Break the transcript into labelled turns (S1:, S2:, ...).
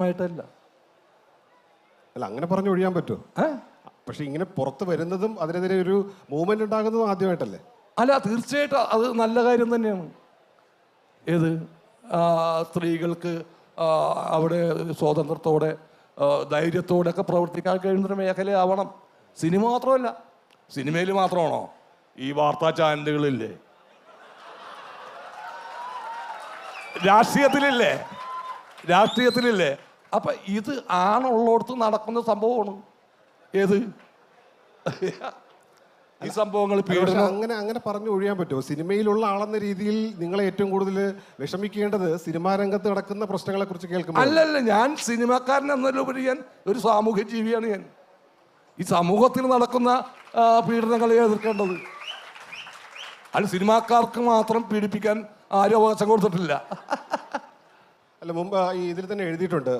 S1: ആയിട്ടല്ല.
S2: അല്ല, അങ്ങനെ പറഞ്ഞു ഒഴിയാൻ പറ്റുമോ? പക്ഷെ ഇങ്ങനെ പുറത്ത് വരുന്നതും അതിനെതിരെ ഒരു മൂവ്മെന്റ് ഉണ്ടാകുന്നതും ആദ്യമായിട്ടല്ലേ?
S1: അല്ല, തീർച്ചയായിട്ടും അത് നല്ല കാര്യം തന്നെയാണ്. ഏത് സ്ത്രീകൾക്ക് അവിടെ സ്വാതന്ത്ര്യത്തോടെ ധൈര്യത്തോടെയൊക്കെ പ്രവർത്തിക്കാൻ കഴിയുന്നൊരു മേഖലയാവണം. സിനിമ മാത്രമല്ല. സിനിമയിൽ മാത്രമാണോ? ഈ വാർത്താ ചാനലുകളില്ലേ, രാഷ്ട്രീയത്തിലില്ലേ. അപ്പൊ ഇത് ആണുള്ളടത്ത് നടക്കുന്ന സംഭവമാണ്. ഏത് ഈ സംഭവങ്ങൾ
S2: അങ്ങനെ പറഞ്ഞു ഒഴിയാൻ പറ്റുമോ? സിനിമയിലുള്ള ആളെന്ന രീതിയിൽ നിങ്ങളെ ഏറ്റവും കൂടുതൽ വിഷമിക്കേണ്ടത് സിനിമാ രംഗത്ത് നടക്കുന്ന പ്രശ്നങ്ങളെ കുറിച്ച് കേൾക്കുമ്പോൾ.
S1: അല്ലല്ല, ഞാൻ സിനിമാക്കാരൻ എന്നതിലുപരി ഞാൻ ഒരു സാമൂഹ്യ ജീവിയാണ്. ഞാൻ ഈ സമൂഹത്തിൽ നടക്കുന്ന പീഡനങ്ങളെ എതിർക്കേണ്ടത്. അത് സിനിമാക്കാർക്ക് മാത്രം പീഡിപ്പിക്കാൻ ആരും അവകാശം കൊടുത്തിട്ടില്ല.
S2: അല്ല, മുമ്പ് ഇതിൽ തന്നെ എഴുതിയിട്ടുണ്ട്,